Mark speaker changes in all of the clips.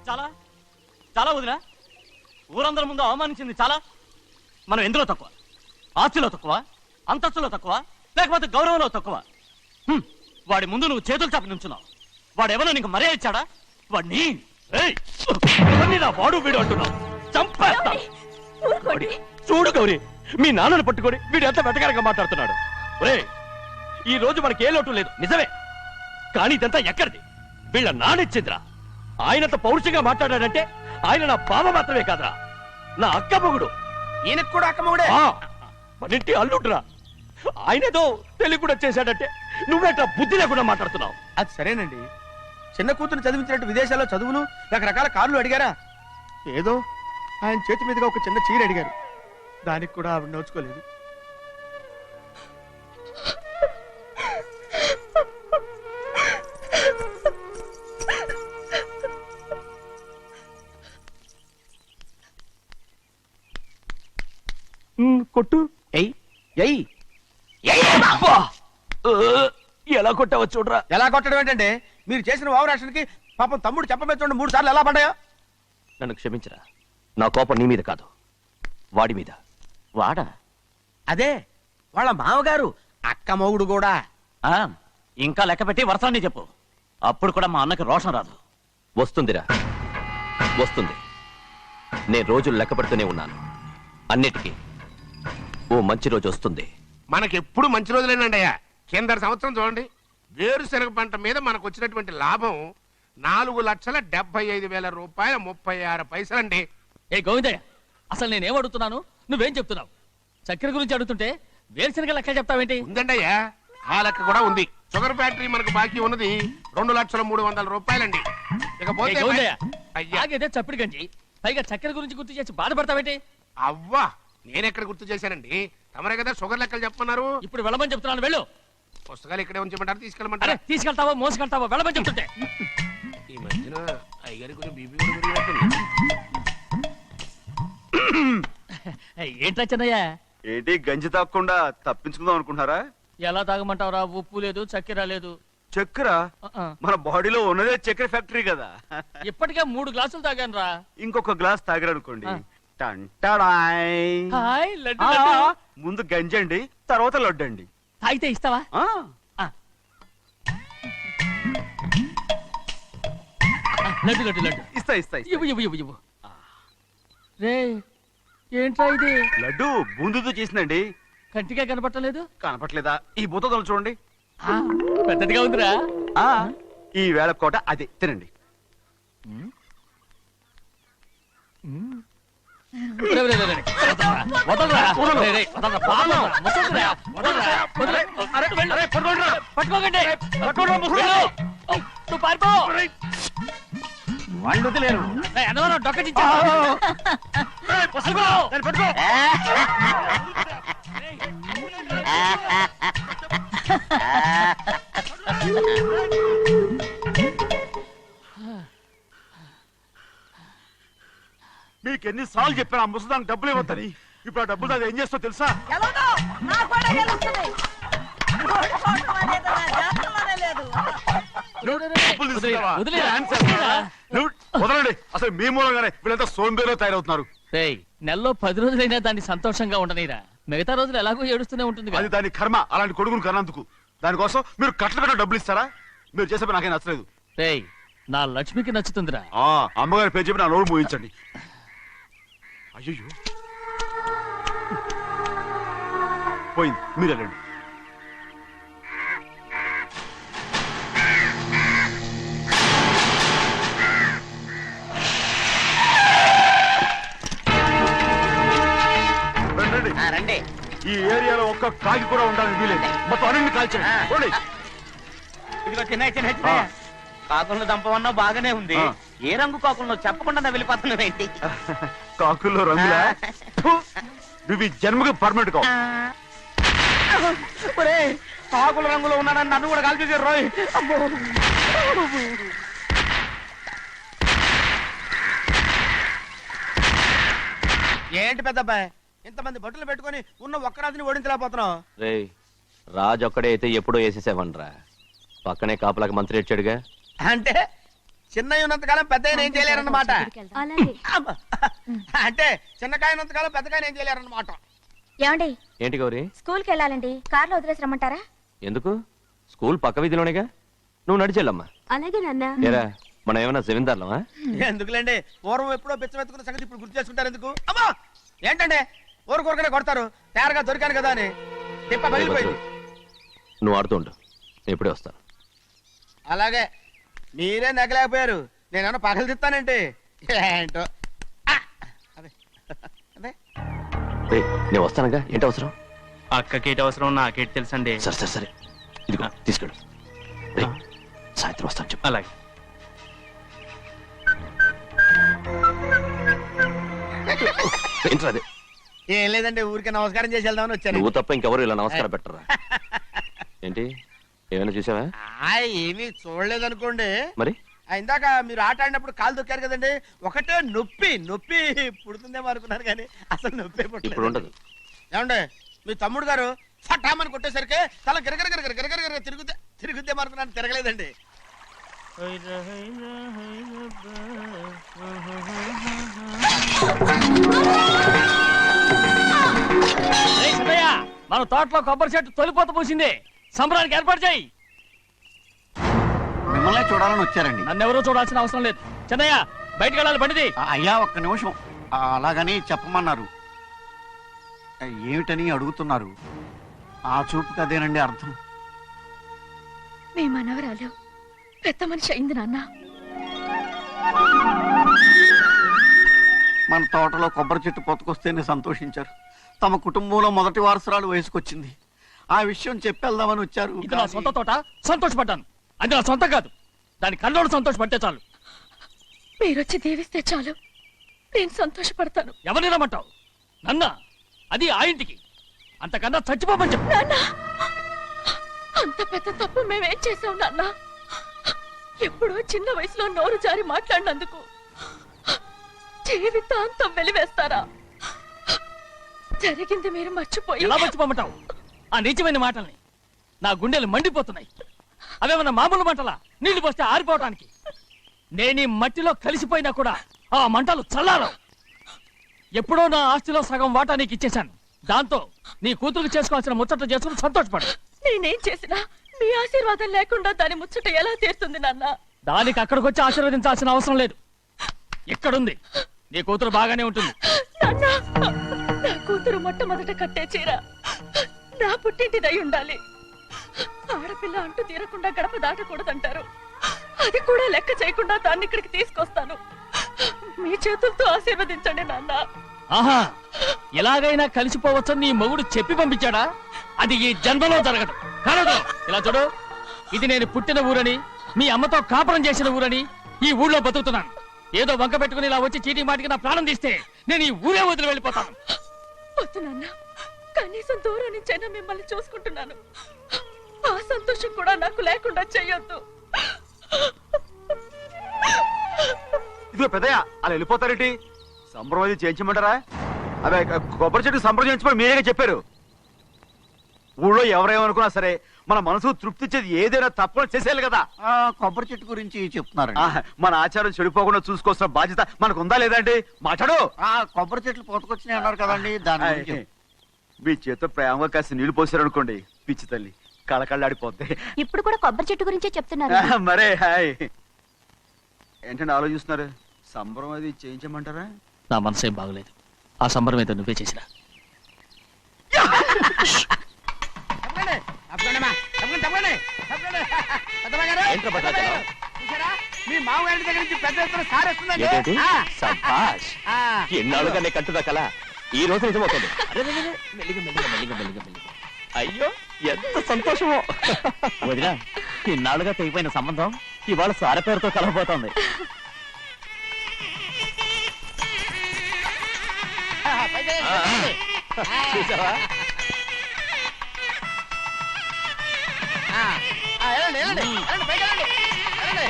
Speaker 1: చాలా చాలా వదినా, ఊరందరి ముందు అవమానించింది చాలా. మనం ఎందులో తక్కువ? ఆస్తిలో తక్కువ, అంతస్తులో తక్కువ, లేకపోతే గౌరవంలో తక్కువ? వాడి ముందు నువ్వు చేతులు చాపి నుంచున్నావు. వాడెవరో నీకు మర్యాద ఇచ్చాడా? వాడిని వాడు వీడు అంటున్నావు, చంపేస్తా. చూడు గౌరీ, మీ నాన్నను పట్టుకొని వీడు ఎంత వెతకారంగా మాట్లాడుతున్నాడు. ఈ రోజు మనకి ఏ లోటు లేదు నిజమే, కానీ ఇదంతా ఎక్కడిది? వీళ్ళ నానిచ్చిందిరా. ఆయనంత పౌరుషంగా మాట్లాడాడంటే ఆయన నా బావ మాత్రమే కాదురా, నా అక్క మొగుడు.
Speaker 2: ఈయనకు కూడా అక్క మొగుడే.
Speaker 1: మనింటి అల్లుడురా. ఆయనేదో తెలివి కూడా చేశాడంటే నువ్వేట్లా బుద్ధి లేకుండా మాట్లాడుతున్నావు?
Speaker 2: అది సరేనండి, చిన్న కూతురు చదివించినట్టు విదేశాల్లో చదువులు రకరకాల కార్లు అడిగారా? ఏదో ఆయన చేతి మీదుగా ఒక చిన్న చీర అడిగారు, దానికి కూడా ఆవిడ నోచుకోలేదు.
Speaker 1: కొట్టు. ఎలా కొట్టావో చూడరా.
Speaker 2: ఎలా కొట్టడం ఏంటంటే, మీరు చేసిన వావరాక్షణకి పాపం తమ్ముడు చెప్పబెట్టండి 3 సార్లు ఎలా పడ్డాయో.
Speaker 1: నన్ను క్షమించరా, నా కోపం నీ మీద కాదు, వాడి మీద. వాడా?
Speaker 2: అదే వాళ్ళ మామగారు అక్క మొగుడు కూడా.
Speaker 1: ఇంకా లెక్క పెట్టి వరసాన్ని చెప్పు, అప్పుడు కూడా మా అన్నకి రోషం రాదు. వస్తుందిరా, వస్తుంది. నేను రోజులు లెక్క పెడుతూనే ఉన్నాను. అన్నిటికీ ఓ మంచి రోజు వస్తుంది.
Speaker 3: మనకెప్పుడు మంచి రోజులేనండి అయ్యా. కింద సంవత్సరం చూడండి, వేరుశనగ పంట మీద మనకు వచ్చినటువంటి లాభం 4,75,000 రూపాయల 36 పైసలండి.
Speaker 4: ఏ గోవిందయ్య, అసలు నేనేం అడుగుతున్నాను, నువ్వేం చెప్తున్నావు? చక్కెర గురించి అడుగుతుంటే వేరుశనగ లెక్క చెప్తావేంటి?
Speaker 3: ఉందండి అయ్యా, ఆ లెక్క కూడా ఉంది. షుగర్ ఫ్యాక్టరీ మనకు బాకీ ఉన్నది 2,03,000 రూపాయలండి. ఇకపోతే
Speaker 4: ఆగేదే చప్పిడి గంజి, పైగా చక్కెర గురించి గుర్తు చేసి బాధపడతావేంటి?
Speaker 3: అవ్వా, నేనెక్కడ గుర్తు చేశానండి, తమరే కదా షుగర్ లెక్కలు చెప్పమన్నారు.
Speaker 4: ఇప్పుడు వెళ్ళమని చెప్తున్నాను, వెళ్ళు.
Speaker 3: పుస్తకాలు ఇక్కడే ఉంచమంటారు, తీసుకెళ్ళమంటారా?
Speaker 4: తీసుకెళ్తావో మోసుకెళ్తావో వెళ్ళమని చెప్తుంటే.
Speaker 3: ఈ మధ్యన అయ్యగారి కొంచెం బీపీ కూడా పెరిగినట్టుంది.
Speaker 4: ఏంట్రా చిన్నయ్య?
Speaker 5: ఏంటి గంజి తాగకుండా తప్పించుకుందాం అనుకుంటున్నారా?
Speaker 4: ఎలా తాగమంటావురా? ఉప్పు లేదు, చక్కెర లేదు.
Speaker 5: చక్కెర మన బాడీలో ఉన్నదే చక్కెర ఫ్యాక్టరీ కదా.
Speaker 4: ఇప్పటికే 3 గ్లాసులు తాగాను రా.
Speaker 5: ఇంకొక గ్లాస్ తాగరనుకోండి, ముందు గంజండి, తర్వాత లడ్డండి.
Speaker 4: తాగితే ఇస్తావా? లడ్డు లడ్డు లడ్డు
Speaker 5: ఇస్తా ఇస్తా
Speaker 4: ఇవ్వు ఇవ్వు ఇవ్వు ఇవ్వు. రే ఏంట్రా ఇది?
Speaker 5: లడ్డు బూందుతో చేసిందండి.
Speaker 4: కంటిగా కనపట్టలేదు.
Speaker 5: కనపట్లేదా? ఈ బూతలు చూడండి,
Speaker 4: పెద్దదిగా ఉందిరా.
Speaker 5: ఈ వేళ కోట అదే తినండి.
Speaker 1: వాళ్ళు వదిలేరు.
Speaker 5: మీకు ఎన్నిసార్లు చెప్పాను ఆ ముసదానికి డబ్బులు ఇవ్వద్దని. ఇప్పుడు ఆ డబ్బులు అది ఏం చేస్తో తెలుసా? వదలండి, అసలు మీ మూలంగానే వీళ్ళంతా సోంబేలో తయారవుతున్నారు.
Speaker 4: నెలలో 10 రోజులైనా దాన్ని సంతోషంగా ఉండనీరా, మిగతా రోజులు ఎలాగో ఏడుస్తూనే ఉంటుంది.
Speaker 5: అది దాని కర్మ, అలాంటి కొడుకును కన్నందుకు. దానికోసం మీరు కట్ల డబ్బులు ఇస్తారా? మీరు చేసే నాకేం నచ్చలేదు.
Speaker 4: నా లక్ష్మికి నచ్చుతుందిరా.
Speaker 5: అమ్మగారి పేరు చెప్పి నా నోరు మోయించండి. అయ్యో పోయింది, మీరు వెళ్ళండి.
Speaker 2: రండి.
Speaker 5: ఈ ఏరియాలో ఒక్క కాకి కూడా ఉండాలని వీలేదు. మొత్తం అన్ని కాల్చండి.
Speaker 2: ఇదిగో చిన్న చిన్న కాకులను దంపమన్నా బాగానే ఉంది. ఏ రంగు కాకులను చెప్పకుండా వెళ్ళిపోతున్నావు ఏంటి?
Speaker 5: కాకుల్లో రంగులా? నువ్వు ఈ జన్మకి పర్మనెంట్ కావు.
Speaker 2: కాకుల రంగులో ఉన్నానని నన్ను కూడా కాల్చేసారు రోయ్. ఏంటి పెద్దబ్బాయి, ఇంతమంది బట్టలు పెట్టుకుని ఉన్న ఒక్క రాజుని ఓడించలేకపోతున్నావు?
Speaker 1: రాజు ఒక్కడే అయితే ఎప్పుడో వేసేసేవనరా, పక్కనే కాపులకు మంత్రి ఇచ్చాడుగా.
Speaker 2: అంటే చిన్నయ్య ఉన్నంతకాలం పెద్దయ్య ఏం చేయలేరన్నమాట.
Speaker 6: అలాగే.
Speaker 2: అమ్మ. అంటే చిన్నకాయ ఉన్నంతకాలం పెద్దకాయ ఏం చేయలేరన్నమాట.
Speaker 6: ఏమండి
Speaker 1: ఏంటి గౌరీ?
Speaker 6: స్కూల్కి వెళ్ళాలండి, కార్లో వదిలేసి రమ్మంటారా?
Speaker 1: ఎందుకు? స్కూల్ పక్క వీధిలోనేగా, నువ్వు నడిచెళ్ళమ్మా.
Speaker 6: అలాగే నాన్న.
Speaker 1: ఏరా మనం ఏమన్నా జమీందార్లమా?
Speaker 2: ఎందుకులేండి, పూర్వం ఎప్పుడో పిచ్చమెత్తుకున్న సంగతి ఇప్పుడు గుర్తు చేసుకుంటారు ఎందుకు? అమ్మా ఏంటంటే ఊరుకోరుకనే కొడతారు, తయారుగా దొరికాను కదా అని. తిప్ప పగిలిపోయింది.
Speaker 1: నువ్వు ఆడుతూ ఉండు, నేను ఇప్పుడే వస్తాను.
Speaker 2: అలాగే మీరే నగలేకపోయారు, నేనేమన్నా పగలు తిస్తానంటే ఏంటో. ఆ! అదే అదే
Speaker 1: రేయ్, నేను వస్తానుగా, ఏంటి అవసరం?
Speaker 7: అక్కకేటి అవసరం నాకేటి తెలుసండి.
Speaker 1: సరే సరే సరే, ఇదిగో తీసుకెళ్ళు. రేయ్, సాయంత్రం వస్తాను చెప్పు.
Speaker 7: అలాగే.
Speaker 1: ఏంట్రా అది?
Speaker 2: ఏం లేదండి, ఊరికే నమస్కారం చేసి వెళ్దామని వచ్చాను.
Speaker 1: నువ్వు తప్ప ఇంకెవరు ఇలా నమస్కారం పెట్టరా? ఏంటి, ఏమైనా చూసావా?
Speaker 2: ఏమీ చూడలేదనుకోండి.
Speaker 1: మరి
Speaker 2: ఇందాక మీరు ఆట ఆడినప్పుడు కాలు దొక్కారు కదండి, ఒకటే నొప్పి నొప్పి పుడుతుందేమో అనుకున్నారు కానీ అసలు నొప్పి
Speaker 1: ఇప్పుడు ఉండదు.
Speaker 2: ఏమండి మీ తమ్ముడు గారు ఫటామని కొట్టేసరికి తల గిరగర గిరగర గిరగర గిరగర తిరుగుద్దేమో అనుకున్నాను, తిరగలేదండి.
Speaker 4: రేయ్ సిద్ధయ్య, మన తోటలో కొబ్బరి చెట్టు తొలిపోత పూసింది, సంబరానికి ఏర్పాటు చేయి.
Speaker 8: మిమ్మల్ని చూడాలని వచ్చారండి.
Speaker 4: నన్నెవరూ చూడాల్సిన అవసరం లేదు. చెన్నయ్య బయటికి వెళ్ళాలి, బండిది.
Speaker 8: అయ్యా ఒక్క నిమిషం, అలాగని చెప్పమన్నారు. ఏమిటని అడుగుతున్నారు? ఆ చూపుకి అదేనండి అర్థం.
Speaker 6: మీ మనవరాలు పెద్ద మనిషి అయింది నాన్న.
Speaker 8: మన తోటలో కొబ్బరి చెట్టు పొత్తుకొస్తేనే సంతోషించారు. తమ కుటుంబంలో మొదటి వారసురాలు వయసుకొచ్చింది. ఆ విషయం చెప్పేద్దామని వచ్చారు.
Speaker 4: ఇది నా సొంత తోట, సంతోషపడ్డాను. అది నా సొంతం కాదు, దాని కళ్ళోడు సంతోషపడితే చాలు.
Speaker 6: మీరొచ్చి దీవిస్తే చాలు, నేను సంతోషపడతాను.
Speaker 4: ఎవరిని రమ్మంటావు? నన్న? అది ఆ ఇంటికి, అంతకన్నా చచ్చిపోమని చెప్పు.
Speaker 6: నాన్న, అంత పెద్ద తప్పు మేమేం చేసాం నాన్న? ఎప్పుడో చిన్న వయసులో నోరు జారి మాట్లాడినందుకు జీవితాంతం వెలివేస్తారా? జరిగింది మీరు మర్చిపోయి
Speaker 4: ఎలా మర్చిపోమంటావు ఆ నీచమైన మాటల్ని? నా గుండెలు మండిపోతున్నాయి. అవేమన్నా మామూలు మంటలా, నీళ్లు పోస్తే ఆరిపోవటానికి? నేను ఈ మట్టిలో కలిసిపోయినా కూడా ఆ మంటలు చల్లారవు. ఎప్పుడో నా ఆస్తిలో సగం వాటా నీకు ఇచ్చేశాను. దాంతో నీ కూతురు చేసుకోవాల్సిన ముచ్చట చేసుకుని సంతోషపడు.
Speaker 6: నేనేం చేసినా మీ ఆశీర్వాదం లేకుండా దాని ముచ్చట ఎలా తీరుతుంది నాన్న?
Speaker 4: దానికి అక్కడికి వచ్చి ఆశీర్వదించాల్సిన అవసరం లేదు. ఎక్కడుంది? నీ కూతురు బాగానే ఉంటుంది.
Speaker 6: నాన్న, నా కూతురు మొట్టమొదట కట్టే చీర నా పుట్టింటిదై ఉండాలి. ఆడపిల్ల అంటూ తీరకుండా గడప దాటకూడదంటారు. అది కూడా లెక్క చేయకుండా దాన్ని ఇక్కడికి తీసుకొస్తాను. మీ చేతులతో ఆశీర్వదించండి నాన్న.
Speaker 4: ఆహా, ఎలాగైనా కలిసిపోవచ్చని నీ మొగుడు చెప్పి పంపించాడా? అది ఈ జన్మలో జరగదు. కలదు. ఇలా చూడు, ఇది నేను పుట్టిన ఊరని, మీ అమ్మతో కాపురం చేసిన ఊరని ఈ ఊళ్ళో బతుకుతున్నాను. ఏదో వంక పెట్టుకుని ఇలా వచ్చి చీటీ మాటికి నా ప్రాణం తీస్తే నేను ఈ ఊరే వదిలి వెళ్ళిపోతాను.
Speaker 6: వద్దు నాన్న, కనీసం దూరం నుంచైనా మిమ్మల్ని చూసుకుంటున్నాను. ఆ సంతోషం కూడా నాకు లేకుండా చెయ్యొద్దు.
Speaker 5: ఇదిగో పెద్దయ్య, అలా వెళ్ళిపోతారేంటి? సంబరం అది చేయించమంటారా? అదే కొబ్బరి చెట్టు సంబరం చేయించమని మీరేగా చెప్పారు. ఊళ్ళో ఎవరేమనుకున్నా సరే మన మనసు తృప్తి ఇచ్చేది ఏదైనా తప్పకుండా చేసేయాలి కదా.
Speaker 8: కొబ్బరి చెట్టు గురించి చెప్తున్నారండి.
Speaker 5: మన ఆచారం చెడిపోకుండా చూసుకోవాల్సిన బాధ్యత మనకు ఉందా లేదండి? మాట్లాడు.
Speaker 8: కొబ్బరి చెట్లు పొత్తుకొచ్చినాయి అన్నారు కదండి, దాని గురించి.
Speaker 5: మీ చేత ప్రేమగా కాసి నీళ్లు పోసారనుకోండి, పిచ్చి తల్లి కళకళ్ళాడిపోద్ది.
Speaker 6: ఇప్పుడు కూడా కొబ్బరి చెట్టు గురించే చెప్తున్నారు.
Speaker 5: మరే హాయ్ ఏంటంటే ఆలోచిస్తున్నారు? సంబరం అది చేయించమంటారా?
Speaker 4: నా మనసు ఏం బాగలేదు. ఆ సంబరం ఏదో నువ్వే చేసినా. ఏంట్రా భద్రాచలం?
Speaker 2: మీ మామగారి దగ్గర నుంచి పెద్ద ఎత్తున సార్ వస్తుందండి.
Speaker 1: ఏంటేంటి? సభాష్. ఎన్నాళ్ళుగా నీ కట్టుదా కల ఈ రోజు నిజమవుతుంది. మెల్లిగా మెల్లిగా మెల్లిగా మెల్లిగా మెల్లిగా. అయ్యో ఎంత సంతోషమో.
Speaker 7: వదినా, ఇన్నాళ్ళుగా తెగిపోయిన సంబంధం ఇవాళ సార పేరుతో కలవబోతోంది.
Speaker 1: చూసావా?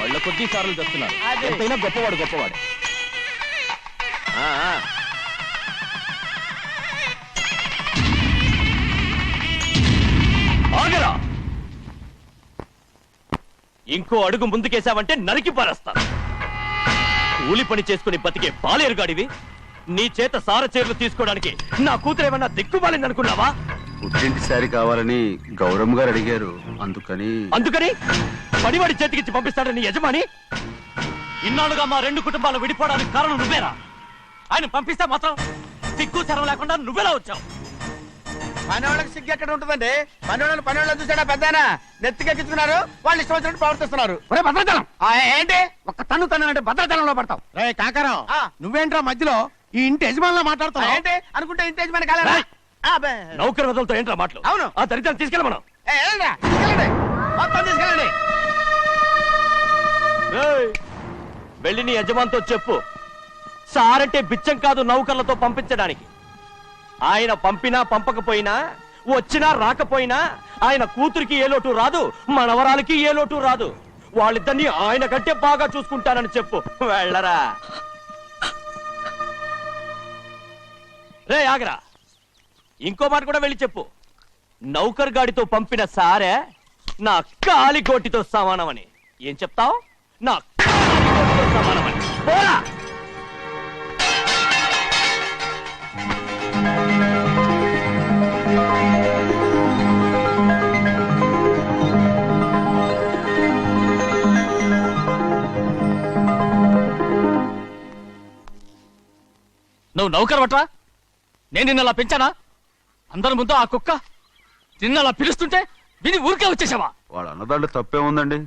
Speaker 1: వాళ్ళ కొద్ది సార్లు తెస్తున్నారు. ఎంతైనా గొప్పవాడు గొప్పవాడు. ఆగరా, ఇంకో అడుగు ముందుకేసావంటే నరికి పారేస్తా. కూలి పని చేసుకుని బతికే బాలేరుగాడివి నీ చేత సారచీరలు తీసుకోవడానికి నా కూతురు ఏమన్నా దిక్కుమాలింది అనుకున్నావా?
Speaker 5: పుట్టింటి శారీ కావాలని గౌరమ్మ గారు అడిగారు,
Speaker 1: అందుకని పడివాడి చేతికిచ్చి పంపిస్తాడని యజమాని? ఇన్నాళ్ళుగా మా రెండు కుటుంబాలు విడిపోవడానికి కారణం నువ్వేరా? ఆయన పంపిస్తే మాత్రం సిగ్గు శరం లేకుండా నువ్వెలా వచ్చావు?
Speaker 2: పనివాళ్ళకి సిగ్గు ఎక్కడ ఉంటుందండి? పనివాళ్ళని చూసాడా పెద్దాయన నెత్తికెక్కించుకున్నారు, వాళ్ళు ఇష్టం వచ్చినట్టు ప్రవర్తిస్తున్నారు.
Speaker 3: భద్రాచలం
Speaker 2: ఏంటి
Speaker 3: ఒక్క తన్ను తన్నంటే భద్రాచలంలో పడతావు. రే కాకారావు,
Speaker 2: ఆ.
Speaker 3: నువ్వేంట్రా మధ్యలో ఈ ఇంటి యజమానిలో మాట్లాడుతావు?
Speaker 2: ఏంటి అనుకుంటే ఇంటి యజమాని కాలేదా?
Speaker 1: నౌకర్ వదలతో ఏంట్రా మాటలు?
Speaker 2: అవును.
Speaker 1: ఆ దరిద్రాన్ని తీసుకెళ్ళ మనం.
Speaker 2: తీసుకెళ్ళండి, మొత్తం తీసుకెళ్ళండి.
Speaker 1: ఏయ్, వెళ్ళి నీ యజమానితో చెప్పు, సారంటే బిచ్చం కాదు నౌకర్లతో పంపించడానికి. ఆయన పంపినా పంపకపోయినా, వచ్చినా రాకపోయినా ఆయన కూతురికి ఏ లోటు రాదు, మనవరాలకి ఏ లోటు రాదు. వాళ్ళిద్దరిని ఆయన కంటే బాగా చూసుకుంటానని చెప్పు. వెళ్ళరా. రే ఆగరా, ఇంకో మాట కూడా వెళ్ళి చెప్పు, నౌకర్ గాడితో పంపిన సారే నా కాలిగోటితో సమానమని. ఏం చెప్తావు? నా కాలిగోటితో సమానమని. పోరా.
Speaker 4: నువ్వు నౌకర్ పట్రా? నేను నిన్నలా పెంచానా? అందరి ముందు ఆ కుక్క నిన్నలా పిలుస్తుంటే విని ఊరికే వచ్చేసావా?
Speaker 5: వాళ్ళ అన్నదాంట్లో తప్పే ఉందండి.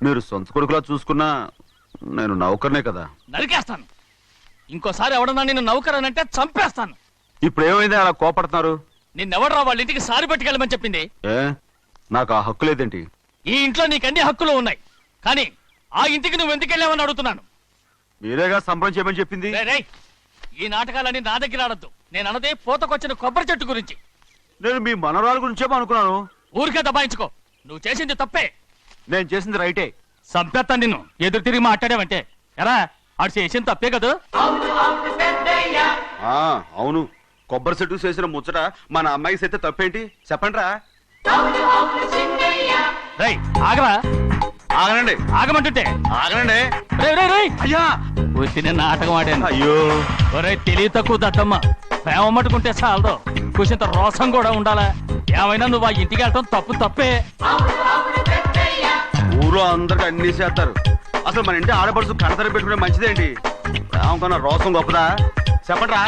Speaker 5: మీరు సొంత కొడుకులా చూసుకున్నా నేను నౌకర్నే కదా.
Speaker 4: నరికేస్తాను. ఇంకోసారి ఎవడన్నా నిన్ను నౌకర్ అని అంటే చంపేస్తాను.
Speaker 5: ఇప్పుడు ఏమైంది అలా కోపడుతున్నారు?
Speaker 4: నిన్నెవడరా వాళ్ళ ఇంటికి సారి పట్టుకెళ్ళమని చెప్పింది?
Speaker 5: ఏ నాకు ఆ హక్కు లేదేంటి?
Speaker 4: ఈ ఇంట్లో నీకన్ని హక్కులు ఉన్నాయి, కానీ ఆ ఇంటికి నువ్వు ఎందుకు వెళ్ళావని అడుగుతున్నాను.
Speaker 5: మీరేగా సంబరం చేయమని చెప్పింది.
Speaker 4: రేయ్, రేయ్, ఈ నాటకాలన్నీ నా దగ్గర ఆడద్దు. నేను అన్నదే పూతకొచ్చిన కొబ్బరి చెట్టు గురించి.
Speaker 5: నేను మీ మనవరాల గురించేమో అనుకున్నాను.
Speaker 4: ఊరికే దబాయించుకో. నువ్వు చేసింది తప్పే.
Speaker 5: నేను చేసింది రైటే.
Speaker 4: సంపేత్తాను నిన్ను ఎదురు తిరిగి మాట్లాడావంటే. ఎరా, ఆడు చేసింది తప్పే కదా?
Speaker 5: ఆ అవును, కొబ్బరి చెట్టు చేసిన ముచ్చట మన అమ్మాయి చేస్తే తప్పేంటి చెప్పండి రా.
Speaker 4: రేయ్, ఆగరా.
Speaker 5: ఆగనండి,
Speaker 4: ఆగమంటుంటే
Speaker 5: ఆగనండి.
Speaker 4: రేయ్, రేయ్, రేయ్.
Speaker 5: అయ్యా,
Speaker 4: వచ్చిన నాటకం ఆడాను.
Speaker 5: అయ్యో,
Speaker 4: ఒరే తెలివి తక్కువ దత్తమ్మ, ప్రేమ మట్టుకుంటే చాలదు, కూసింత రోసం కూడా ఉండాలా? ఏమైనా నువ్వు ఆ ఇంటికి వెళ్ళటం తప్పే.
Speaker 5: ఊరో అందరికి అన్ని చేస్తారు. అసలు మన ఇంటి ఆడపడుచు కడతర పెట్టుకునే మంచిదేంటి? ఏమనుకున్నా రోసం గొప్పదా చెప్పండి రా.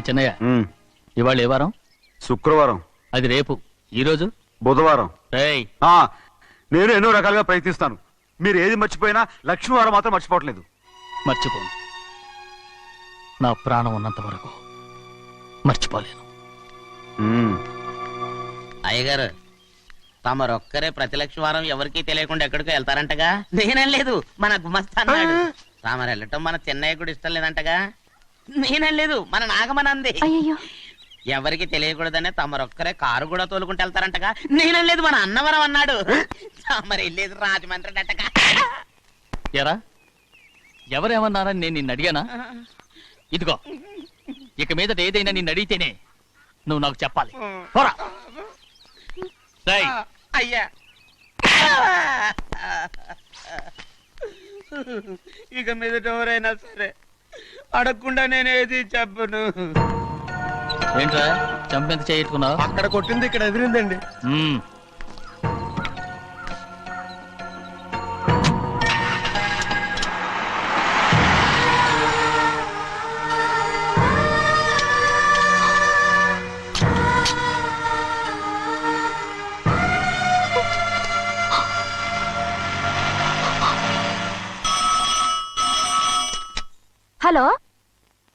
Speaker 4: చెన్నయ్య, ఇవాళ ఏ వారం?
Speaker 5: శుక్రవారం.
Speaker 4: అది రేపు. ఈ రోజు
Speaker 5: బుధవారం.
Speaker 4: రేయ్,
Speaker 5: నేను ఎన్నో రకాలుగా ప్రయత్నిస్తాను. మీరు ఏది మర్చిపోయినా లక్ష్మీవారం మాత్రం మర్చిపోవట్లేదు.
Speaker 4: మర్చిపోను. నా ప్రాణం ఉన్నంత వరకు మర్చిపోలేను.
Speaker 9: అయ్యగారు, తమరొక్కరే ప్రతి లక్షవారం ఎవరికీ తెలియకుండా ఎక్కడికో వెళ్తారంటగా? నేనేం లేదు, మన గుమస్తా అన్నాడు. తామరు వెళ్ళటం మన చెన్నయ్య కూడా ఇష్టం లేదంటగా? నేనేం లేదు, మన నాగమనంది. ఎవరికి తెలియకూడదనే తమరొక్కరే కారు కూడా తోలుకుంటూ వెళ్తారంటగా? నేనేం లేదు, మన అన్నవరం అన్నాడు. తమరు వెళ్ళేది రాజమండ్రి అంటగా?
Speaker 4: ఎరా, ఎవరేమన్నారని నేను నిన్ను అడిగానా? ఇదిగో, ఇక మీదట ఏదైనా నిన్ను అడిగితేనే నువ్వు నాకు చెప్పాలి. పోరా. రేయ్,
Speaker 9: అయ్యా, ఇక మీదట ఎవరైనా సరే అడగకుండా నేనేది చెప్పను.
Speaker 4: ఏంట్రా చంపెంత చేయించుకున్నావు?
Speaker 2: అక్కడ కొట్టింది ఇక్కడ ఎదిరిందండి.
Speaker 6: హలో,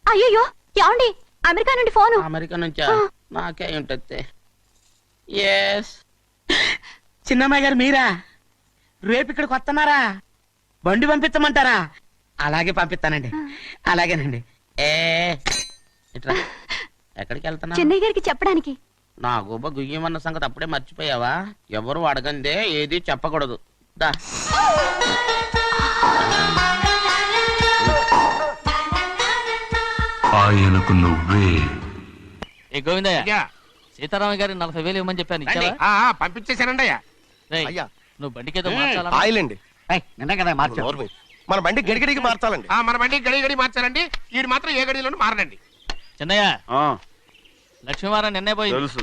Speaker 6: అయ్యో ఏమండి, అమెరికా నుండి ఫోను.
Speaker 9: అమెరికా నుంచా? నాకే ఉంటుంది. ఎస్, చిన్నమ్మాయి గారు మీరా? రేపు ఇక్కడికి వస్తున్నారా? బండి పంపిస్తామంటారా? అలాగే పంపిస్తానండి. అలాగేనండి. ఇట్రా. ఎక్కడికి వెళ్తున్నా?
Speaker 6: చెన్నై గారికి చెప్పడానికి.
Speaker 9: నా గుబ్బ గుయ్యమన్న సంగతి అప్పుడే మర్చిపోయావా? ఎవరు అడగందే ఏది చెప్పకూడదు. దా
Speaker 10: ఆయనకు నువ్వే.
Speaker 4: ఏ గోవిందయ్య,
Speaker 3: అయ్యా
Speaker 4: సీతారామ గారి 40,000 ఇవ్వమని చెప్పాను,
Speaker 3: రండి.
Speaker 4: ఇచ్చావా?
Speaker 3: పంపించేశానండి అయ్యా.
Speaker 4: రేయ్,
Speaker 2: అయ్యా.
Speaker 4: నువ్వు బండికేదో మార్చాలా?
Speaker 2: ఆయిల్ అండి.
Speaker 8: నిన్న కదా మార్చారు.
Speaker 2: మన బండి గడిగడికి మార్చాలండి.
Speaker 3: మన బండి గడి గడి మార్చారండి. వీడు మాత్రం ఏ గడిలోనూ మారనండి.
Speaker 4: చిన్నయ్య,
Speaker 5: ఆ,
Speaker 4: లక్ష్మీవారం నిన్నే పోయింది.
Speaker 5: తెలుసు.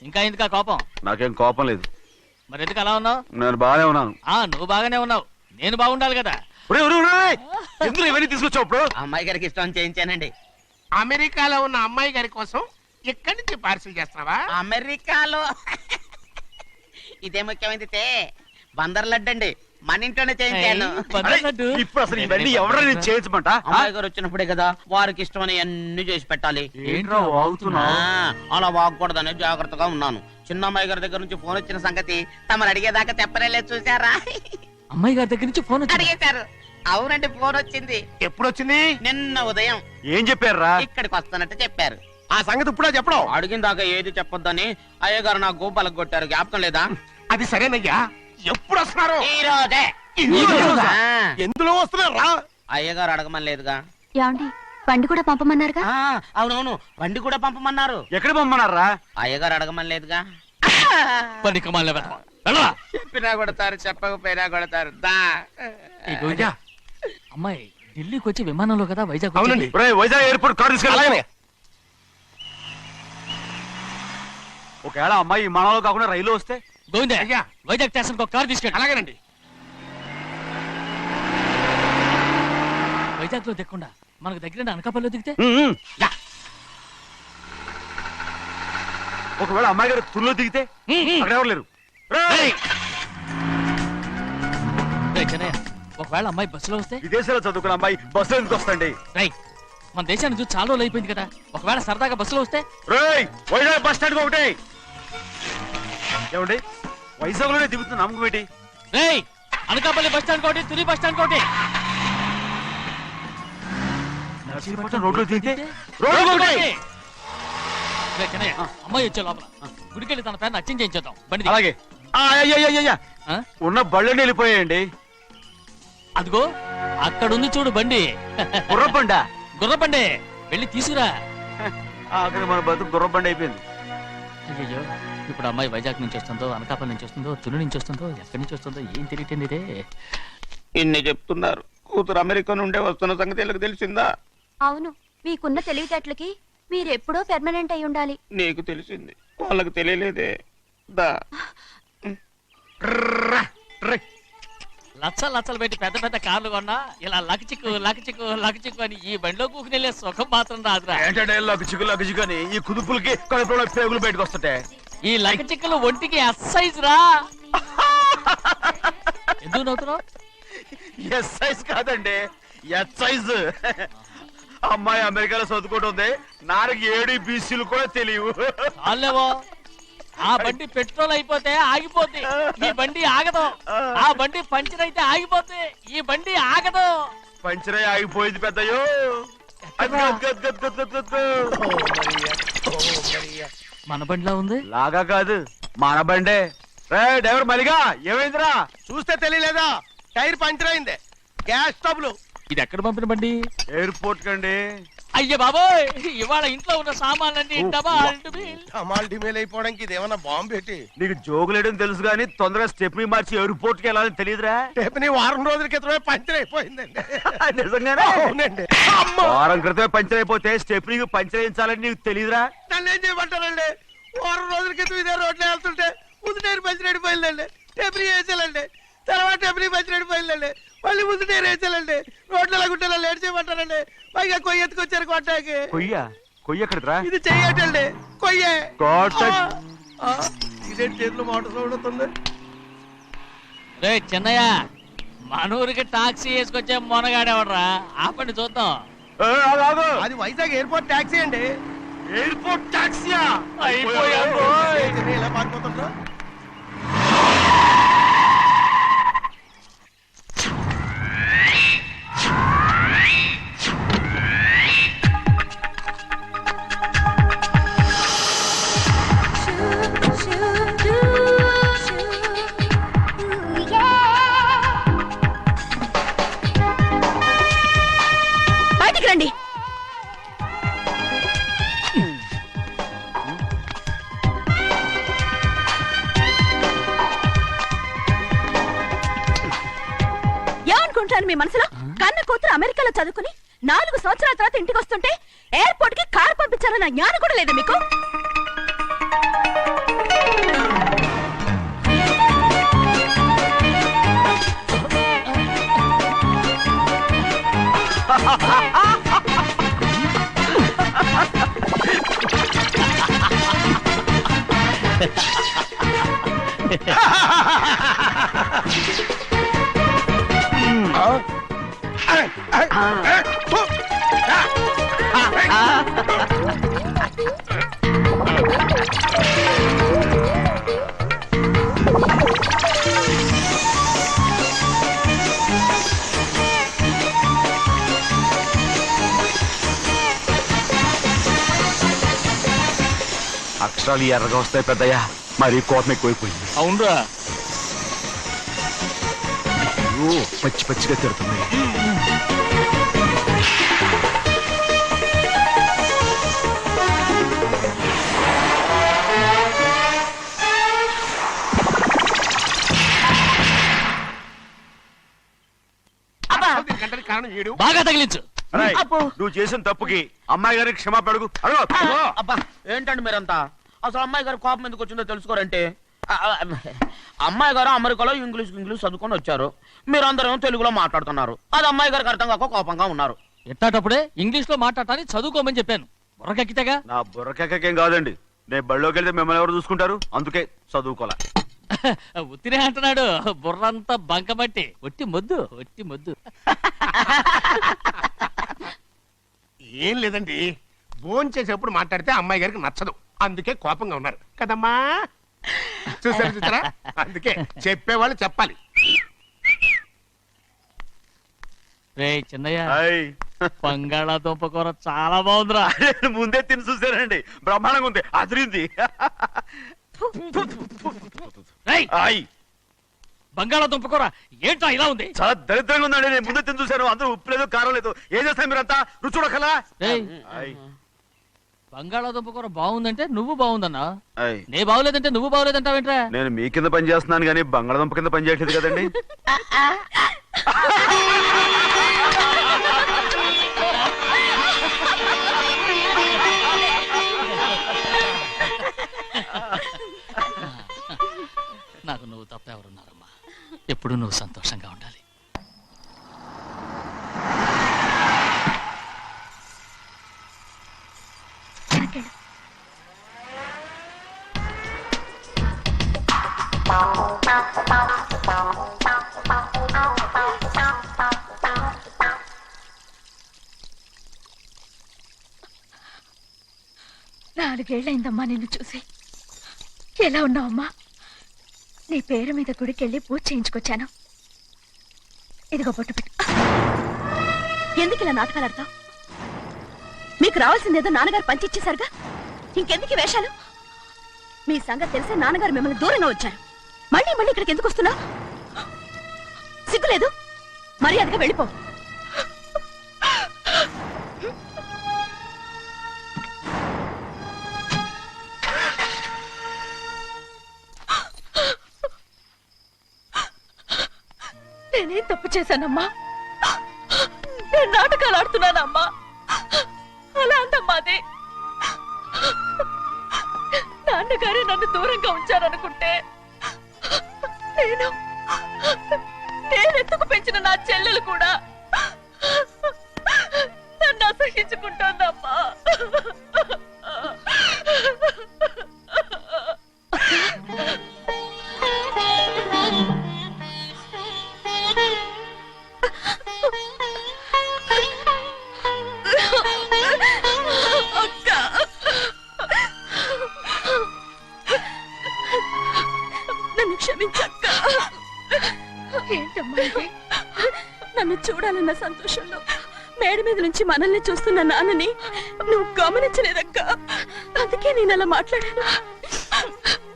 Speaker 4: ఇంకా ఎందుకా కోపం?
Speaker 5: నాకేం కోపం లేదు,
Speaker 4: మరి ఎందుకు అలా ఉన్నావు?
Speaker 5: నేను బాగానే ఉన్నాను.
Speaker 4: నువ్వు బాగానే ఉన్నావు, నేను బాగుండాలి కదా.
Speaker 5: ఒరేయ్, ఒరేయ్, ఒరేయ్! ఎందుకు ఇవన్నీ తీసుకొచ్చావు ఇప్పుడు?
Speaker 9: అమ్మాయి గారికి ఇష్టం చేయించానండి.
Speaker 3: అమెరికాలో ఉన్న అమ్మాయి గారి కోసం ఇక్కడి నుంచి పార్సిల్ చేస్తున్నావా?
Speaker 9: అమెరికాలో ఇదే ముఖ్యమైనది. బందర్ లడ్డు అండి, మన ఇంట్లోనే చేయించాను.
Speaker 5: అరే, ఇప్పుడు అసలు ఇవన్నీ ఎవరైనా నేను చేయించమంట?
Speaker 9: అమ్మాయి గారు వచ్చినప్పుడే కదా వారికి ఇష్టమని అన్ని చేసి పెట్టాలి.
Speaker 5: ఏంట్రా వాగుతున్నావు?
Speaker 9: అలా వాగకూడదని జాగ్రత్తగా ఉన్నాను. చిన్న అమ్మాయి గారి దగ్గర నుంచి ఫోన్ వచ్చిన సంగతి తమరు అడిగేదాకా చెప్పలేదు, చూసారా?
Speaker 4: అమ్మాయి గారి దగ్గర నుంచి ఫోన్ వచ్చింది.
Speaker 9: అడిగేశారు. అవునండి, ఫోన్ వచ్చింది.
Speaker 3: ఎప్పుడు వచ్చింది?
Speaker 9: నిన్న ఉదయం
Speaker 5: ఏం చెప్పారా?
Speaker 9: ఇక్కడికి వస్తానంటే చెప్పారు.
Speaker 2: ఆ సంగతి ఇప్పుడే చెప్పడం.
Speaker 9: అడిగిన దాకా ఏది చెప్పొద్దని అయ్యగారు నా గోపాలకు కొట్టారు. జ్ఞాపకం లేదా?
Speaker 3: అది సరేనయ్యా. ఎప్పుడు వస్తున్నారు?
Speaker 9: ఈ రోజే.
Speaker 3: ఈ రోజా?
Speaker 9: ఆ,
Speaker 2: ఎందులో వస్తున్నారా?
Speaker 9: అయ్యగారు అడగమని లేదుగా.
Speaker 6: ఏమండి, బండి కూడా పంపమన్నారుగా?
Speaker 9: అవునవును, బండి కూడా పంపమన్నారు.
Speaker 5: ఎక్కడ పొమ్మన్నారా?
Speaker 9: అయ్యగారు అడగమని లేదుగా.
Speaker 4: పనికిమాలిన వెధవ. వెళ్ళరా.
Speaker 9: చెప్పినా కొడతారు, చెప్పకపోయినా కొడతారు. దా
Speaker 4: ఏ గోవింద, అమ్మాయి ఢిల్లీకి వచ్చి విమానంలో కదా వైజాగ్ వచ్చింది.
Speaker 3: అవునండి.
Speaker 5: ఒరేయ్, వైజాగ్ ఎయిర్పోర్ట్ కార్ తీసుకెళ్ళాలి. ఒకవేళ అమ్మాయి విమానంలో కాకుండా రైలు వస్తే?
Speaker 4: గోవింద,
Speaker 3: అయ్యా.
Speaker 4: వైజాగ్ స్టేషన్ ఒక కార్ తీసుకెళ్ళి.
Speaker 3: అలాగేనండి.
Speaker 4: వైజాగ్ లో దిక్కుండా మనకు దగ్గర అనకాపల్లిలో దిగితే?
Speaker 5: ఒకవేళ అమ్మాయి గారు తుల్లో దిగితే? అక్కడ ఎవరు లేరు. రేయ్!
Speaker 4: రేయ్ చిన్నయ్య, ఒకవేళ అమ్మాయి బస్సులో వస్తే?
Speaker 5: విదేశాల్లో చదువుకున్న అమ్మాయి బస్సులో ఎందుకు వస్తండి?
Speaker 4: రేయ్, మన దేశాన్ని చూసి చాలా రోజులు అయిపోయింది కదా, ఒకవేళ సరదాగా బస్సులో వస్తే?
Speaker 5: రేయ్, వైజాగ్ బస్ స్టాండ్ ఒకటి. ఏమండి, వైజాగ్ లోనే దిగుతున్న నమ్మకం ఏంటి?
Speaker 4: రేయ్, అనకాపల్లి బస్ స్టాండ్ కోటి, తుని బస్ స్టాండ్ కోటి.
Speaker 5: నర్సీపట్నం రోడ్లో దిగితే?
Speaker 4: రోడ్డు
Speaker 5: రోడ్డు
Speaker 4: కోటి.
Speaker 5: ఒకటి.
Speaker 4: రేయ్ చిన్నయ్య, అమ్మాయి వచ్చే లోపల గుడికెళ్ళి తన పేరుని అచ్చం చేయించేద్దాం. బండి దిగు.
Speaker 5: అలాగే. అయ్యయ్యయ్యయ్య,
Speaker 4: ఆ?
Speaker 5: ఉన్న బళ్ళని వెళ్ళిపోయాయండి.
Speaker 4: అదిగో అక్కడుంది చూడు బండి.
Speaker 5: గుర్రబండ.
Speaker 4: గుర్రబండి, వెళ్ళి తీసుకురా.
Speaker 5: అక్కడ మన బతుకు గుర్రబండ అయిపోయింది.
Speaker 4: అయ్యో, ఇప్పుడు అమ్మాయి వైజాగ్ నుంచి వస్తుందో, అనకాపల్లి నుంచి వస్తుందో, తుని నుంచి వస్తుందో, ఎక్కడి నుంచి వస్తుందో ఏం తెలియటండి ఇదే.
Speaker 9: ఇన్ని చెప్తున్నారు, కూతురు అమెరికా నుండే వస్తున్న సంగతి వీళ్ళకి తెలిసిందా?
Speaker 6: అవును, మీకున్న తెలివితేటలకి మీరెప్పుడో పెర్మనెంట్ అయి ఉండాలి.
Speaker 9: నీకు తెలిసింది, వాళ్ళకి తెలియలేదే. దా
Speaker 4: లచ్చలు పెట్టి పెద్ద పెద్ద కార్లు కొన్నా ఇలా లకచిక్కు లకచిక్కు లకచిక్కు అని ఈ బండిలో కూకుని వెళ్ళే సుఖం మాత్రం రాదురా.
Speaker 5: ఏంటంటే లగచిక్కు అని ఈ కుదుపులకి కడుపులో పేగులు బయటకు వస్తుంటాయి.
Speaker 4: ఈ లకచిక్కులు ఒంటికి ఎక్సైజ్ రా. ఎందుకు నవ్వుతున్నావు?
Speaker 5: ఎస్ సైజ్ కాదండి, ఎస్ సైజ్. అమ్మాయి అమెరికాలో చదువుకుంటుంది, నాకు 7 BCలు కూడా తెలియవు.
Speaker 4: చాలేవో, ఆ బండి పెట్రోల్ అయిపోతే ఆగిపోద్ది, ఈ బండి ఆగదు. ఆ బండి పంచర్ అయితే ఆగిపోద్ది, ఈ బండి ఆగదు.
Speaker 5: పంచరై ఆగిపోయింది పెద్దయ్యో.
Speaker 4: మన బండిలా ఉంది.
Speaker 5: లాగా కాదు, మన బండే. రే డ్రైవర్ మలిగా, ఏమైందిరా?
Speaker 2: చూస్తే తెలియలేదా? టైర్ పంచర్ అయింది. గ్యాస్ స్టవ్లు.
Speaker 4: ఇది ఎక్కడ పంపిన బండి?
Speaker 5: ఎయిర్పోర్ట్ కండి.
Speaker 4: అయ్య బాబోయ్, ఇవాళ ఇంట్లో ఉన్న సామాన్లన్నీ
Speaker 2: డమాల్ డిమేల్ అయిపోవడానికి ఇదేమన్నా బాంబు పెట్టి.
Speaker 5: నీకు జోగులేయడం తెలుసు కానీ తొందరగా స్టెప్ని మార్చి ఎయిర్పోర్ట్ కి వెళ్ళాలని తెలియదురా?
Speaker 2: టేపని వారం రోజుల క్రితమే పంచర్ అయిపోయిందండి.
Speaker 5: నిజంగానే?
Speaker 2: అవునండి.
Speaker 5: వారం క్రితమే పంచర్ అయిపోతే స్టెప్నీకి పంచర్ వేయించాలని నీకు తెలియదురా?
Speaker 2: నన్ను ఏం చేయమంటారండి? వారం రోజుల క్రితం ఇదే రోడ్లో వెళ్తుంటే ముందు టైర్ పంచర్ అయిపోయిందండి. టేపని వేసాలండి, తర్వాత టేపని పంచర్ అయిపోయిందండి, మళ్ళీ ముందు టైర్ వేసాలండి. రోడ్లు ఎలా గుంటే లేట్ చేయమంటారండి. పైగా కొయ్య ఎత్తుకొచ్చారు కొట్టాకి.
Speaker 5: కొయ్య ఎక్కడిరా?
Speaker 2: ఇది చెయ్యటండి, కొయ్యే.
Speaker 5: కోట.
Speaker 2: ఇదేంటి చేతిలో మోటార్ సౌండ్ అవుతుంది?
Speaker 4: రే చిన్నయ్య, మనూరికి టాక్సీ వేసుకొచ్చే మొనగాడేవడరా, ఆపండి చూద్దాం.
Speaker 2: అది వైజాగ్ ఎయిర్పోర్ట్ టాక్సీ అండి.
Speaker 5: ఎయిర్పోర్ట్ టాక్సీయా?
Speaker 2: ఇలా పారిపోతుంటా.
Speaker 6: మీ మనసులో? కన్న కూతురు అమెరికాలో చదువుకుని 4 సంవత్సరాల తర్వాత ఇంటికి వస్తుంటే ఎయిర్పోర్ట్ కి కార్ పంపించాలన్న జ్ఞానం కూడా లేదా మీకు?
Speaker 5: అక్షరాలు ఎర్రగా వస్తాయి పెద్దయ్య, మరి కోపం ఎక్కువైపోయింది.
Speaker 4: అవునరా,
Speaker 5: అయ్యో, పచ్చి పచ్చిగా తిడుతుంది.
Speaker 3: గంటకి కారణం ఏడు.
Speaker 4: బాగా తగిలించు.
Speaker 5: రేయ్, నువ్వు చేసిన తప్పుకి అమ్మాయి గారికి క్షమాపణ అడుగు.
Speaker 9: అబ్బా ఏంటండి మీరంతా? అసలు అమ్మాయి గారు కోపం ఎందుకు వచ్చిందో తెలుసుకోరంటే, అమ్మాయి గారు అమెరికాలో ఇంగ్లీష్ చదువుకొని వచ్చారు, మీరందరూ తెలుగులో మాట్లాడుతున్నారు. అది అమ్మాయి గారికి అర్థం కాక కోపంగా ఉన్నారు.
Speaker 4: ఎట్టాటప్పుడే ఇంగ్లీష్ లో మాట్లాడటానికి చదువుకోమని చెప్పాను. బుర్రకెక్కితేగా.
Speaker 5: నా బుర్రకేకేం కాదండి, నేను బళ్ళోకి వెళ్తే మిమ్మల్ని ఎవరు చూసుకుంటారు, అందుకే చదువుకోలే.
Speaker 4: ఉత్తినే అంటున్నాడు, బుర్రంతా బంకబట్టి. ఒట్టి మొద్దు.
Speaker 3: ఏం లేదండి, భోజనం చేసేప్పుడు మాట్లాడితే అమ్మాయి గారికి నచ్చదు, అందుకే కోపంగా ఉన్నారు కదమ్మా. చూసారా, అందుకే చెప్పేవాళ్ళు చెప్పాలి.
Speaker 4: రే చిన్నయ్య,
Speaker 5: హాయ్.
Speaker 4: బంగాళాదుంప కూర చాలా బాగుందిరా.
Speaker 5: నేను ముందే తిని చూసానండి, బ్రహ్మాండంగా ఉంది, అదిరింది.
Speaker 4: రేయ్,
Speaker 5: హాయ్.
Speaker 4: బంగాళాదుంప కూర ఏంట్రా ఇలా ఉంది?
Speaker 5: చాలా దరిద్రంగా ఉందండి, నేను ముందే తిని చూశాను, అందరూ ఉప్పు లేదు కారం లేదు. ఏం చేస్తాను మీరంతా, రుచి చూడకలా.
Speaker 4: రేయ్,
Speaker 5: హాయ్.
Speaker 4: బంగాళాదుంప కూర బాగుందంటే నువ్వు బాగుందన్నా,
Speaker 5: హాయ్.
Speaker 4: నే బాగులేదంటే నువ్వు బాగులేదంటావేంట్రా?
Speaker 5: నేను మీ కింద పని చేస్తున్నాను కానీ బంగాళదుంప కింద పని చేయట్లేదు కదండి.
Speaker 4: నాకు నువ్వు తప్ప ఎవరున్నారమ్మా? ఎప్పుడు నువ్వు సంతోషంగా ఉండాలి.
Speaker 6: నాలుగేళ్లైందమ్మా నిన్ను చూసి. ఎలా ఉన్నావమ్మా? నీ పేరు మీద గుడికెళ్ళి పూజ చేయించుకొచ్చాను. ఇదిగో బొట్టు పెట్టు. ఎందుకు ఇలా నాటకాలు ఆడతావు? మీకు రావాల్సిందేదో నాన్నగారు పంచిచ్చేశారుగా, ఇంకెందుకు ఈ వేషాలు? మీ సంగతి తెలిసే నాన్నగారు మిమ్మల్ని దూరంగా వచ్చారు. మళ్ళీ ఇక్కడికి ఎందుకు వస్తున్నావు? సిగ్గులేదు? మర్యాదగా వెళ్ళిపో. నేనేం తప్పు చేశానమ్మా? నేను నాటకాలు ఆడుతున్నానమ్మా. అలా అందమ్మా అది. నాన్నగారే నన్ను దూరంగా ఉంచారనుకుంటే నేనెత్తుకు పెంచిన నా చెల్లెలు కూడా నన్ను అసహించుకుంటోందమ్మా. నన్ను క్షమించక్క. ఏంటమ్మా ఇది? నన్ను చూడాలన్న సంతోషంలో మేడ మీద నుంచి మనల్ని చూస్తున్న నాన్నని నువ్వు గమనించలేదక్క. అందుకే నేను అలా మాట్లాడాను.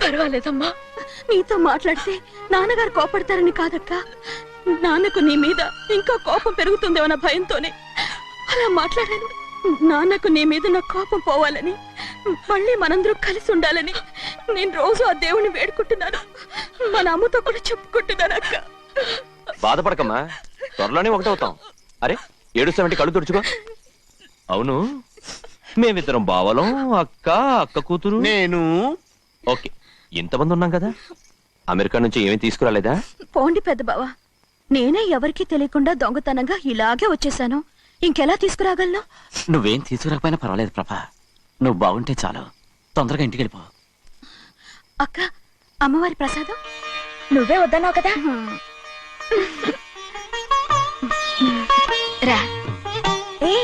Speaker 6: పర్వాలేదమ్మా, నీతో మాట్లాడితే నాన్నగారు కోపడతారని కాదక్క. నాన్నకు నీ మీద ఇంకా కోపం పెరుగుతుందేమన్న భయంతోనే అలా మాట్లాడాను. నాన్నకు నీ మీద నా కోపం పోవాలని, మళ్ళీ మనందరూ కలిసి ఉండాలని నేను రోజు ఆ దేవుని వేడుకుంటున్నాను. మన అమ్మతో కూడా చెప్పుకుంటున్నాను అక్క.
Speaker 1: బాధపడకమ్మా, త్వరలోనే ఒకటవుతాం. అరే ఏడుస్తామంటే కళ్ళు తుడుచుకో. అవును, మేమిద్దరం బావలం, అక్క కూతురు.
Speaker 2: నేను
Speaker 1: ఓకే, ఇంతమంది ఉన్నాం కదా. అమెరికా నుంచి ఏమీ తీసుకురాలేదా?
Speaker 6: పోండి పెద్ద బావా, నేనే ఎవరికీ తెలియకుండా దొంగతనంగా ఇలాగే వచ్చేసాను. ఇంకెలా తీసుకురాగలను?
Speaker 7: నువ్వేం తీసుకురాకపోయినా పర్వాలేదు ప్రభా, నువ్వు బాగుంటే చాలు. తొందరగా ఇంటికి వెళ్ళిపో.
Speaker 6: అక్క, అమ్మవారి ప్రసాదం నువ్వే వద్దన్నావు కదా. రా. ఏ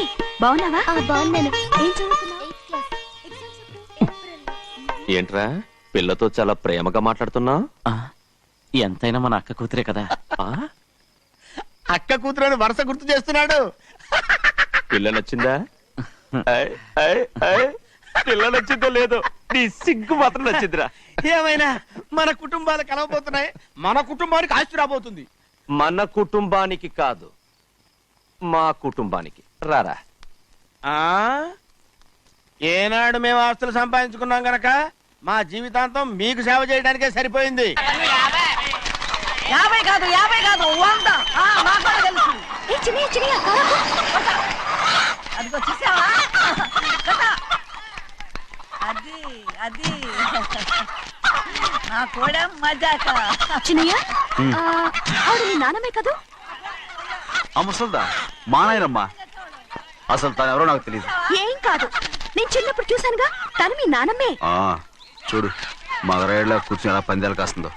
Speaker 6: బాగున్నావా? బాగున్నాను. ఏం చదువుతున్నావు?
Speaker 1: ఏంట్రా పిల్లతో చాలా ప్రేమగా మాట్లాడుతున్నావు?
Speaker 7: ఆ, ఎంతైనా మన అక్క కూతురే కదా.
Speaker 2: అక్క కూతురు వరుస గుర్తు చేస్తున్నాడు.
Speaker 1: పిల్ల నచ్చిందా? పిల్ల నచ్చిందో లేదో, నీ సిగ్గు మాత్రం నచ్చిందిరా.
Speaker 2: ఏమైనా మన కుటుంబాలు కలవబోతున్నాయి, మన కుటుంబానికి ఆస్తి రాబోతుంది.
Speaker 1: మన కుటుంబానికి కాదు, మా కుటుంబానికి. రారా.
Speaker 2: ఏనాడు మేము ఆస్తులు సంపాదించుకున్నాం గనక మా జీవితాంతం మీకు సేవ చేయడానికే సరిపోయింది.
Speaker 10: 50 కాదు 100. నాకు కూడా తెలుసు. అదిగో చూసావా? అది నా కూడా మజాక.
Speaker 6: చిన్నయ్య, ఆవిడ నీ నాన్నమే కదూ?
Speaker 5: ఆ ముసల్దా మా నాయనమ్మా. అసలు తను ఎవరో నాకు తెలియదు.
Speaker 6: ఏం కాదు, నేను చిన్నప్పుడు చూశానుగా, తను మీ నాన్నమే.
Speaker 5: చూడు మగరాయిలా కూర్చుని ఎలా పందాలు కాస్తుందో.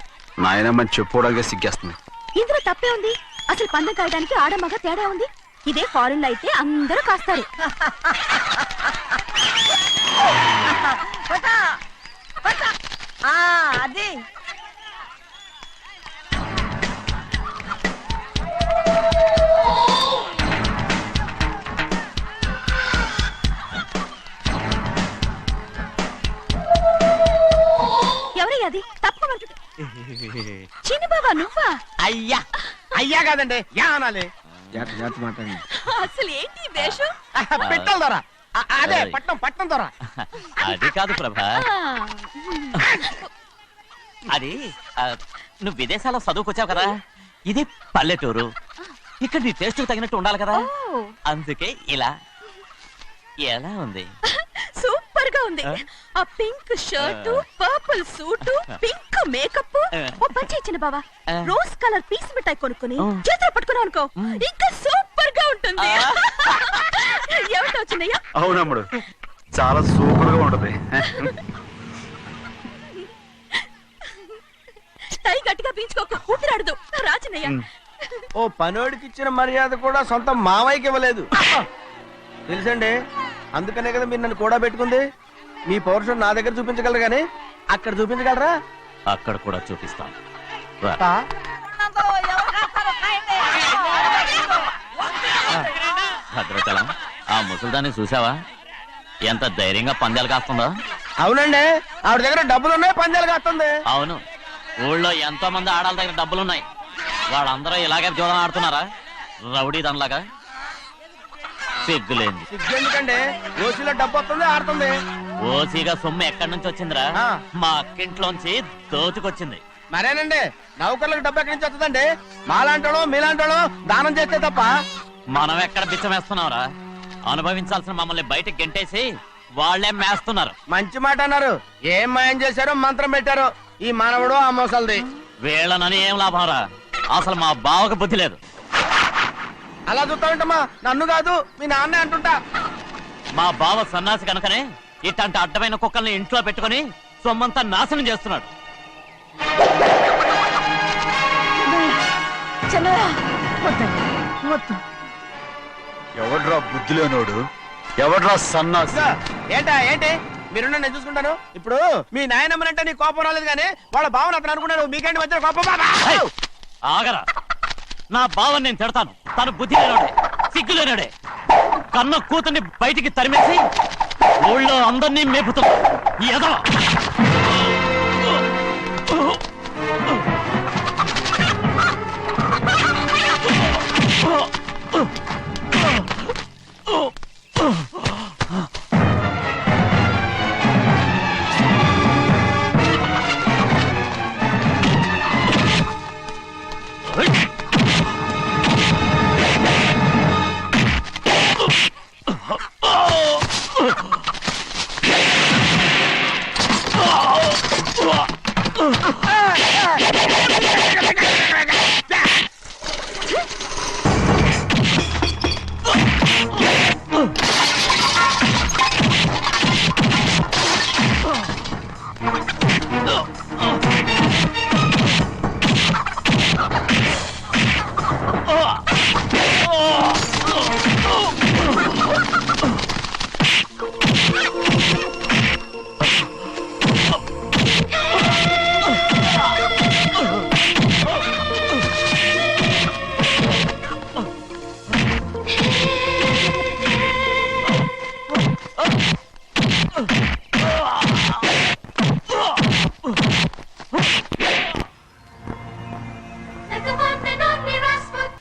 Speaker 5: నాయనమ్మని చెప్పుకోవడానికి సిగ్గేస్తుంది.
Speaker 6: ఇందులో తప్పే ఉంది? అసలు పందెం కాయడానికి ఆడమగ తేడా ఉంది. ఇదే ఫారెన్ లో అయితే అందరూ కాస్తారు.
Speaker 10: అది
Speaker 6: ఎవరయ్యా అది? తప్పమంటుంది. చిన్న బాబా నువ్వా?
Speaker 2: అయ్యా అయ్యా కాదండి, యా అనాలి.
Speaker 6: అసలు ఏంటి వేషం?
Speaker 2: పెట్టాలి దొర. అదే పట్నం దొర.
Speaker 7: అది కాదు ప్రభా, అది నువ్వు విదేశాల్లో చదువుకొచ్చావు కదా, ఇది పల్లెటూరు. ఇక్కడ నీ టేస్ట్ తగినట్టు ఉండాలి కదా, అందుకే ఇలా. ఎలా ఉంది?
Speaker 6: సూపర్ గా ఉంది. ఆ pink shirt, purple suit, pink makeup. ఓ పని ఇచ్చిన బావా, రోజ్ కలర్ పీస్ మిఠాయి కొనుక్కొని చేతిలో పట్టుకున్నావు అనుకో, ఇంకా సూపర్ గా ఉంటుంది. ఏమిటో చిన్నయ్య?
Speaker 5: అవునమ్ముడు, చాలా సూపర్ గా ఉంటది.
Speaker 6: టై గట్టిగా పీంచుకోకు, ఊపిరాడదు. రా చిన్నయ్య.
Speaker 2: ఓ పనోడికి ఇచ్చిన మర్యాద కూడా సొంత మావయ్యకి ఇవ్వలేదు తెలుసండి. అందుకనే కదా మీరు నన్ను కూడా పెట్టుకుంది. మీ పౌరుషం నా దగ్గర చూపించగలరు కానీ అక్కడ చూపించగలరా?
Speaker 7: అక్కడ కూడా చూపిస్తాను. భద్రాచలం, ఆ ముసల్దాన్ని చూసావా? ఎంత ధైర్యంగా పందాలు కాస్తుందో.
Speaker 2: అవునండి, ఆవిడ దగ్గర డబ్బులున్నాయి, పందాలు కాస్తుంది.
Speaker 7: అవును, ఊళ్ళో ఎంతో మంది ఆడాళ్ళ దగ్గర డబ్బులున్నాయి. వాళ్ళందరూ ఇలాగే జోదం ఆడుతున్నారా? రౌడీ దానిలాగా. సిగ్గులేంది.
Speaker 2: సిగ్గెందుకండి? ఓసీలో డబ్బు వస్తుంది, ఆడుతుంది.
Speaker 7: ఓసీగా సొమ్ము ఎక్కడి నుంచి వచ్చిందిరా? మా అక్కింట్లోంచి దోచుకొచ్చింది.
Speaker 2: మరేనండి, నౌకర్లకు డబ్బు ఎక్కడి నుంచి వస్తుందండి? మాలాంటోళ్ళు మీలాంటోళ్ళు దానం చేస్తే తప్ప.
Speaker 7: మనం ఎక్కడ బిచ్చమేస్తున్నావురా? అనుభవించాల్సిన మమ్మల్ని బయటకు గెంటేసి వాళ్లే మేస్తున్నారు.
Speaker 2: మంచి మాట అన్నారు. ఏం మాయం చేశారో మంత్రం పెట్టారో ఈ మానవుడు ఆ మోసల్ది.
Speaker 7: వీళ్ళనని ఏం లాభం రా? అసలు మా బావకు బుద్ధి లేదు.
Speaker 2: అలా చూస్తామంటమ్మా, నన్ను కాదు మీ నాన్నే అంటుంటా.
Speaker 7: మా బావ సన్నాసి కనుకనే ఇట్లాంటి అడ్డమైన కుక్కల్ని ఇంట్లో పెట్టుకుని సొమ్మంతా నాశనం చేస్తున్నాడు.
Speaker 5: ఎవడ్రా బుద్ధి లేనోడు? ఎవడ్రా సన్నాసి?
Speaker 2: ఏంటి మీరు నేను చూసుకుంటాను. ఇప్పుడు మీ నాయనమ్మనంటే నీ కోపం రాలేదు కానీ వాళ్ళ భావన అతను అనుకున్నాడు. మీకేంటి మధ్య కోపం?
Speaker 7: ఆగరా, నా బావని నేను తిడతాను. తను బుద్ధి లేనోడే, సిగ్గు లేనోడే. కన్న కూతుర్ని బయటికి తరిమేసి ఊళ్ళో అందరినీ మేపుతున్నా. ఎదవ
Speaker 3: ఆ